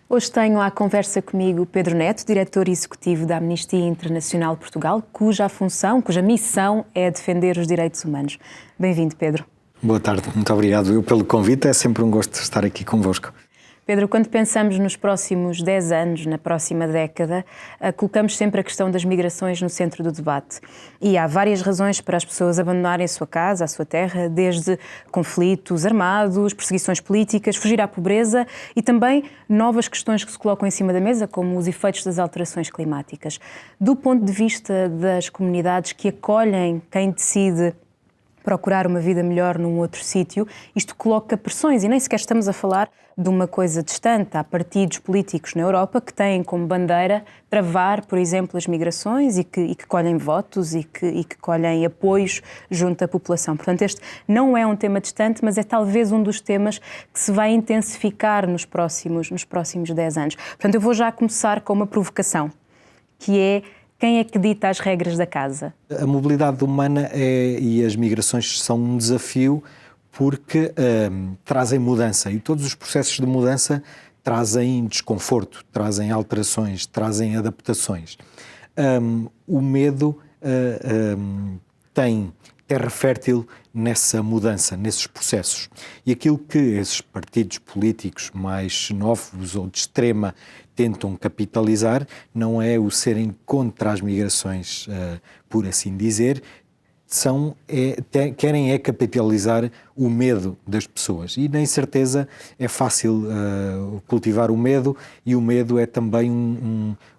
Hoje tenho à conversa comigo Pedro Neto, diretor executivo da Amnistia Internacional Portugal, cuja missão é defender os direitos humanos. Bem-vindo, Pedro. Boa tarde, muito obrigado eu pelo convite, é sempre um gosto estar aqui convosco. Pedro, quando pensamos nos próximos 10 anos, na próxima década, colocamos sempre a questão das migrações no centro do debate. E há várias razões para as pessoas abandonarem a sua casa, a sua terra, desde conflitos armados, perseguições políticas, fugir à pobreza e também novas questões que se colocam em cima da mesa, como os efeitos das alterações climáticas. Do ponto de vista das comunidades que acolhem quem decide procurar uma vida melhor num outro sítio, isto coloca pressões e nem sequer estamos a falar de uma coisa distante. Há partidos políticos na Europa que têm como bandeira travar, por exemplo, as migrações e que colhem votos e que colhem apoios junto à população. Portanto, este não é um tema distante, mas é talvez um dos temas que se vai intensificar nos próximos 10 anos. Portanto, eu vou já começar com uma provocação, que é: quem é que dita as regras da casa? A mobilidade humana e as migrações são um desafio porque trazem mudança e todos os processos de mudança trazem desconforto, trazem alterações, trazem adaptações. O medo tem terra fértil nessa mudança, nesses processos. E aquilo que esses partidos políticos mais novos ou de extrema tentam capitalizar não é o serem contra as migrações, por assim dizer, querem capitalizar o medo das pessoas. E na incerteza é fácil cultivar o medo, e o medo é também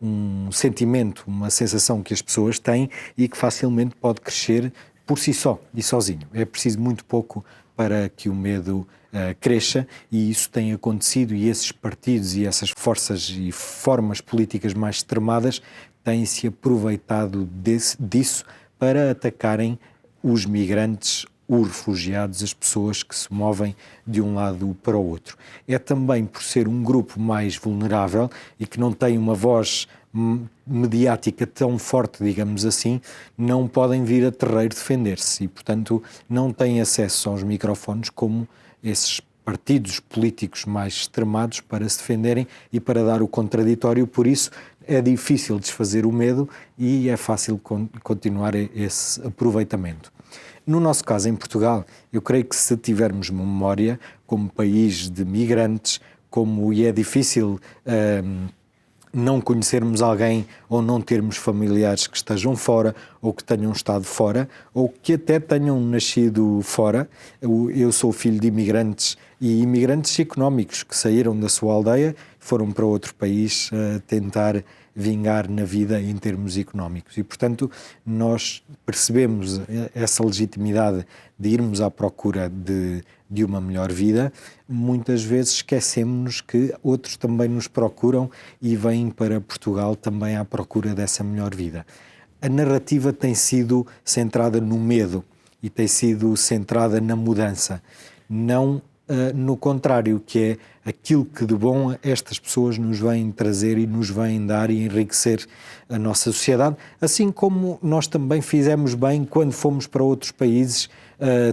um sentimento, uma sensação que as pessoas têm e que facilmente pode crescer por si só e sozinho. É preciso muito pouco para que o medo cresça, e isso tem acontecido, e esses partidos e essas forças e formas políticas mais extremadas têm-se aproveitado disso para atacarem os migrantes, os refugiados, as pessoas que se movem de um lado para o outro. É também por ser um grupo mais vulnerável e que não tem uma voz mediática tão forte, digamos assim, não podem vir a terreiro defender-se e, portanto, não têm acesso aos microfones como esses partidos políticos mais extremados para se defenderem e para dar o contraditório. Por isso é difícil desfazer o medo e é fácil continuar esse aproveitamento. No nosso caso, em Portugal, eu creio que se tivermos memória, como país de migrantes, e é difícil não conhecermos alguém ou não termos familiares que estejam fora ou que tenham estado fora ou que até tenham nascido fora. Eu sou filho de imigrantes e imigrantes económicos que saíram da sua aldeia, foram para outro país tentar vingar na vida em termos económicos. E, portanto, nós percebemos essa legitimidade de irmos à procura de uma melhor vida. Muitas vezes esquecemos-nos que outros também nos procuram e vêm para Portugal também à procura dessa melhor vida. A narrativa tem sido centrada no medo e tem sido centrada na mudança, não no contrário, que é aquilo que de bom estas pessoas nos vêm trazer e nos vêm dar e enriquecer a nossa sociedade, assim como nós também fizemos bem quando fomos para outros países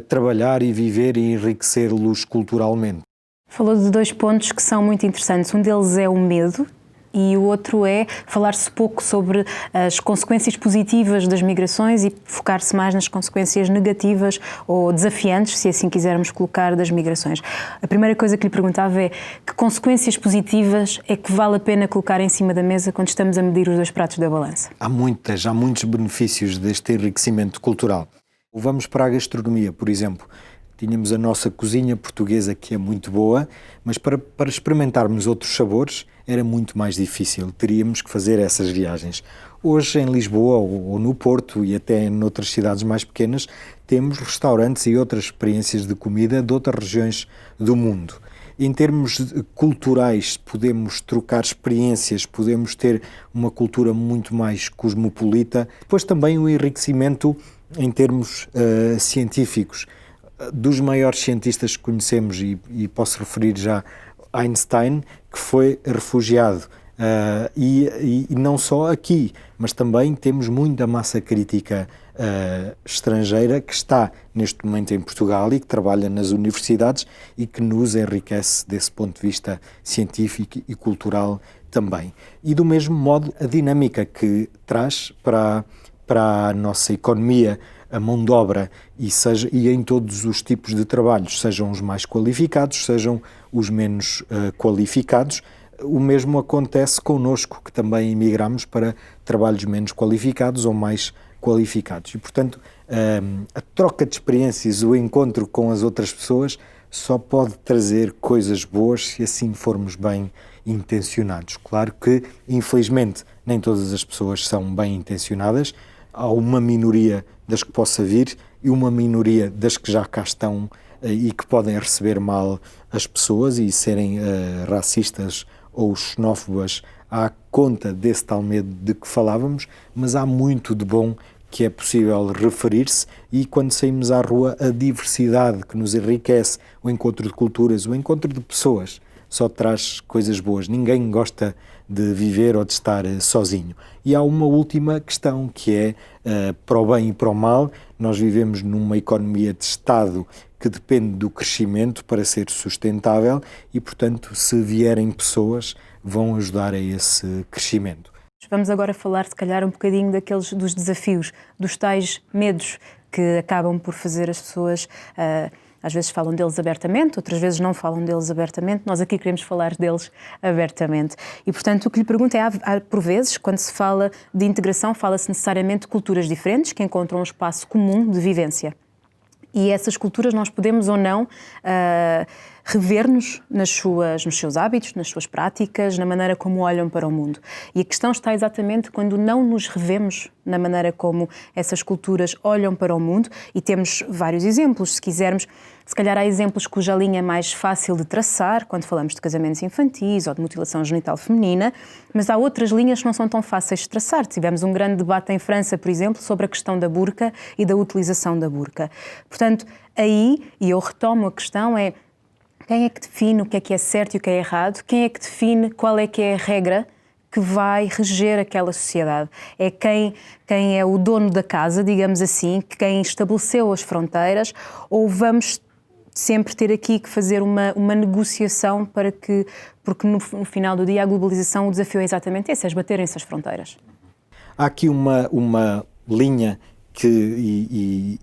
trabalhar e viver e enriquecer-los culturalmente. Falou de dois pontos que são muito interessantes. Um deles é o medo e o outro é falar-se pouco sobre as consequências positivas das migrações e focar-se mais nas consequências negativas ou desafiantes, se assim quisermos colocar, das migrações. A primeira coisa que lhe perguntava é: que consequências positivas é que vale a pena colocar em cima da mesa quando estamos a medir os dois pratos da balança? Há muitos benefícios deste enriquecimento cultural. Vamos para a gastronomia, por exemplo. Tínhamos a nossa cozinha portuguesa, que é muito boa, mas para experimentarmos outros sabores era muito mais difícil, teríamos que fazer essas viagens. Hoje em Lisboa ou no Porto e até noutras cidades mais pequenas temos restaurantes e outras experiências de comida de outras regiões do mundo. Em termos culturais podemos trocar experiências, podemos ter uma cultura muito mais cosmopolita. Depois também o enriquecimento em termos científicos. Dos maiores cientistas que conhecemos, e posso referir já Einstein, que foi refugiado E não só aqui, mas também temos muita massa crítica estrangeira que está neste momento em Portugal e que trabalha nas universidades e que nos enriquece desse ponto de vista científico e cultural também. E do mesmo modo a dinâmica que traz para a nossa economia a mão de obra e em todos os tipos de trabalhos, sejam os mais qualificados, sejam os menos qualificados. O mesmo acontece connosco, que também emigramos para trabalhos menos qualificados ou mais qualificados. E, portanto, a troca de experiências, o encontro com as outras pessoas só pode trazer coisas boas se assim formos bem intencionados. Claro que, infelizmente, nem todas as pessoas são bem intencionadas. Há uma minoria das que possa vir e uma minoria das que já cá estão e que podem receber mal as pessoas e serem racistas ou xenófobas à conta desse tal medo de que falávamos, mas há muito de bom que é possível referir-se e quando saímos à rua a diversidade que nos enriquece, o encontro de culturas, o encontro de pessoas, só traz coisas boas. Ninguém gosta de viver ou de estar sozinho. E há uma última questão que é, para o bem e para o mal, nós vivemos numa economia de Estado que depende do crescimento para ser sustentável e, portanto, se vierem pessoas, vão ajudar a esse crescimento. Vamos agora falar, se calhar, um bocadinho dos desafios, dos tais medos que acabam por fazer as pessoas, às vezes falam deles abertamente, outras vezes não falam deles abertamente. Nós aqui queremos falar deles abertamente. E, portanto, o que lhe pergunto é, por vezes, quando se fala de integração, fala-se necessariamente de culturas diferentes que encontram um espaço comum de vivência. E essas culturas nós podemos ou não rever-nos nos seus hábitos, nas suas práticas, na maneira como olham para o mundo. E a questão está exatamente quando não nos revemos na maneira como essas culturas olham para o mundo, e temos vários exemplos, se quisermos. Se calhar há exemplos cuja linha é mais fácil de traçar, quando falamos de casamentos infantis ou de mutilação genital feminina, mas há outras linhas que não são tão fáceis de traçar. Tivemos um grande debate em França, por exemplo, sobre a questão da burca e da utilização da burca. Portanto, aí, e eu retomo a questão, é quem é que define o que é certo e o que é errado? Quem é que define qual é que é a regra que vai reger aquela sociedade? É quem é o dono da casa, digamos assim, quem estabeleceu as fronteiras, ou vamos sempre ter aqui que fazer uma negociação porque no final do dia a globalização, o desafio é exatamente esse, é esbaterem-se as fronteiras. Há aqui uma linha que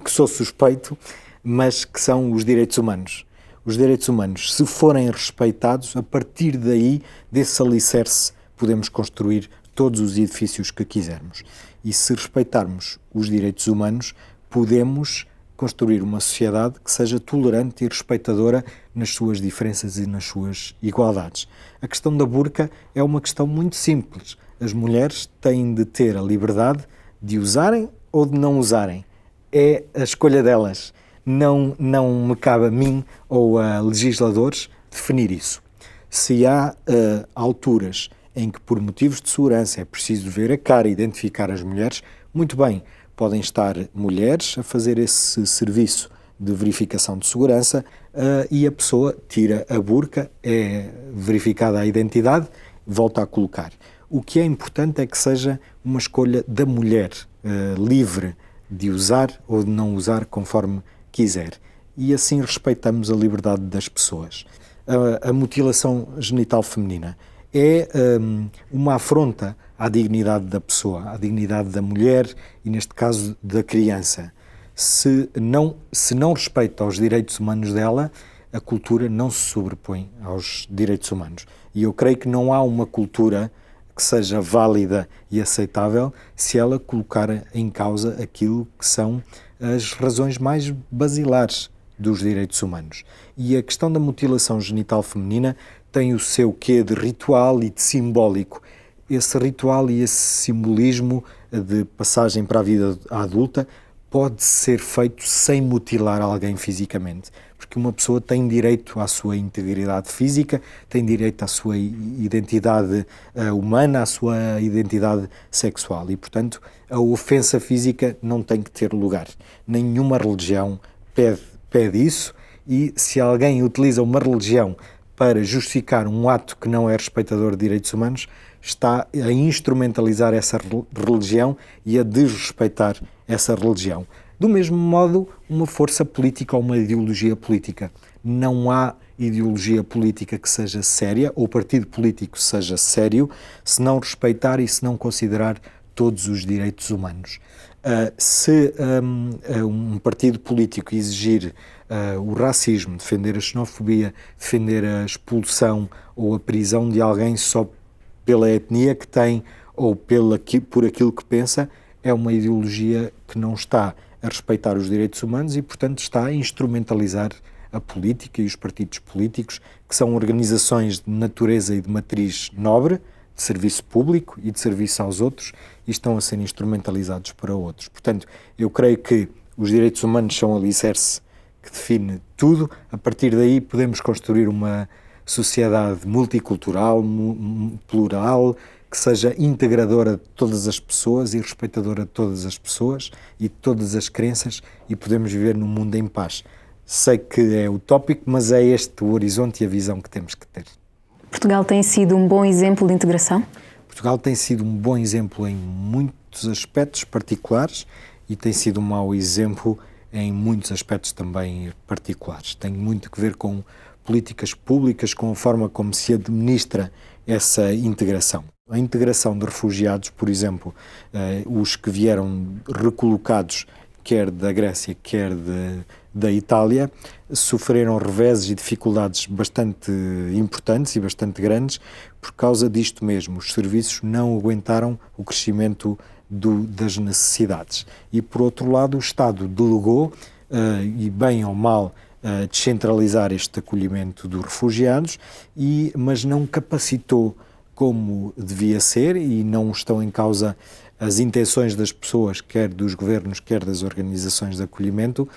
sou suspeito, mas que são os direitos humanos. Os direitos humanos, se forem respeitados, a partir daí, desse alicerce, podemos construir todos os edifícios que quisermos. E se respeitarmos os direitos humanos, podemos construir uma sociedade que seja tolerante e respeitadora nas suas diferenças e nas suas igualdades. A questão da burca é uma questão muito simples. As mulheres têm de ter a liberdade de usarem ou de não usarem. É a escolha delas. Não me cabe a mim ou a legisladores definir isso. Se há alturas em que, por motivos de segurança, é preciso ver a cara e identificar as mulheres, muito bem, podem estar mulheres a fazer esse serviço de verificação de segurança e a pessoa tira a burca, é verificada a identidade, volta a colocar. O que é importante é que seja uma escolha da mulher, livre de usar ou de não usar conforme quiser. E assim respeitamos a liberdade das pessoas. A mutilação genital feminina é uma afronta à dignidade da pessoa, à dignidade da mulher e, neste caso, da criança. Se não respeita aos direitos humanos dela, a cultura não se sobrepõe aos direitos humanos. E eu creio que não há uma cultura que seja válida e aceitável se ela colocar em causa aquilo que são as razões mais basilares dos direitos humanos. E a questão da mutilação genital feminina tem o seu quê de ritual e de simbólico. Esse ritual e esse simbolismo de passagem para a vida adulta pode ser feito sem mutilar alguém fisicamente, porque uma pessoa tem direito à sua integridade física, tem direito à sua identidade humana, à sua identidade sexual e, portanto, a ofensa física não tem que ter lugar. Nenhuma religião pede isso, e se alguém utiliza uma religião para justificar um ato que não é respeitador de direitos humanos, está a instrumentalizar essa religião e a desrespeitar essa religião. Do mesmo modo, uma força política ou uma ideologia política. Não há ideologia política que seja séria, ou partido político seja sério, se não respeitar e se não considerar todos os direitos humanos. Se um partido político exigir o racismo, defender a xenofobia, defender a expulsão ou a prisão de alguém só pela etnia que tem ou por aquilo que pensa, é uma ideologia que não está a respeitar os direitos humanos e, portanto, está a instrumentalizar a política e os partidos políticos, que são organizações de natureza e de matriz nobre, de serviço público e de serviço aos outros, e estão a ser instrumentalizados para outros. Portanto, eu creio que os direitos humanos são o alicerce que define tudo. A partir daí podemos construir uma sociedade multicultural, plural, que seja integradora de todas as pessoas e respeitadora de todas as pessoas e de todas as crenças, e podemos viver num mundo em paz. Sei que é utópico, mas é este o horizonte e a visão que temos que ter. Portugal tem sido um bom exemplo de integração? Portugal tem sido um bom exemplo em muitos aspectos particulares e tem sido um mau exemplo em muitos aspectos também particulares. Tem muito a ver com políticas públicas, com a forma como se administra essa integração. A integração de refugiados, por exemplo, os que vieram recolocados, quer da Grécia, quer da Itália, sofreram reveses e dificuldades bastante importantes e bastante grandes por causa disto mesmo. Os serviços não aguentaram o crescimento das necessidades. E, por outro lado, o Estado delegou, e bem ou mal, descentralizar este acolhimento dos refugiados, mas não capacitou como devia ser, e não estão em causa as intenções das pessoas, quer dos governos, quer das organizações de acolhimento,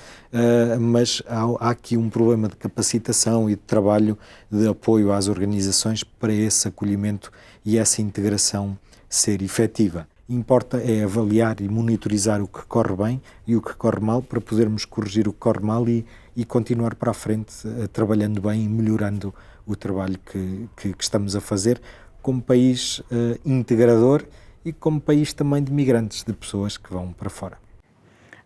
mas há aqui um problema de capacitação e de trabalho de apoio às organizações para esse acolhimento e essa integração ser efetiva. Importa é avaliar e monitorizar o que corre bem e o que corre mal para podermos corrigir o que corre mal e continuar para a frente trabalhando bem e melhorando o trabalho que estamos a fazer como país integrador e como país também de migrantes, de pessoas que vão para fora.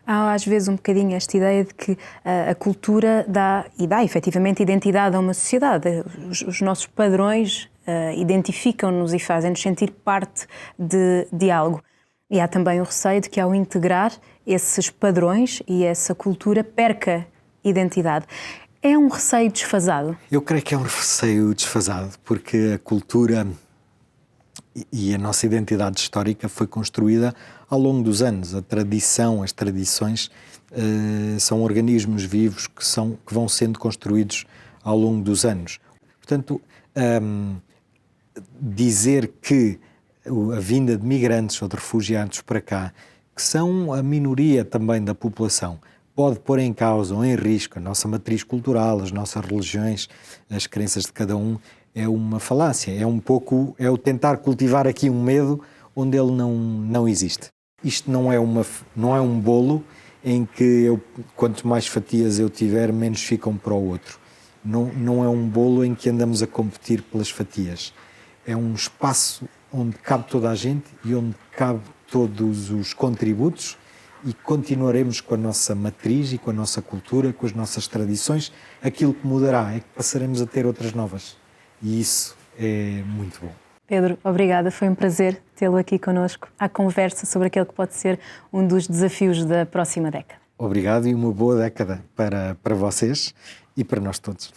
Há às vezes um bocadinho esta ideia de que a cultura dá efetivamente identidade a uma sociedade. Os nossos padrões identificam-nos e fazem-nos sentir parte de algo. E há também o receio de que ao integrar esses padrões e essa cultura perca identidade. É um receio desfasado? Eu creio que é um receio desfasado, porque a cultura e a nossa identidade histórica foi construída ao longo dos anos. A tradição, as tradições são organismos vivos que vão sendo construídos ao longo dos anos. Portanto, dizer que a vinda de migrantes ou de refugiados para cá, que são a minoria também da população, pode pôr em causa ou em risco a nossa matriz cultural, as nossas religiões, as crenças de cada um, é uma falácia, é o tentar cultivar aqui um medo onde ele não existe. Isto não é um bolo em que quanto mais fatias eu tiver, menos ficam para o outro. Não é um bolo em que andamos a competir pelas fatias. É um espaço onde cabe toda a gente e onde cabe todos os contributos, e continuaremos com a nossa matriz e com a nossa cultura, com as nossas tradições. Aquilo que mudará é que passaremos a ter outras novas. E isso é muito bom. Pedro, obrigada. Foi um prazer tê-lo aqui connosco à conversa sobre aquele que pode ser um dos desafios da próxima década. Obrigado e uma boa década para vocês e para nós todos.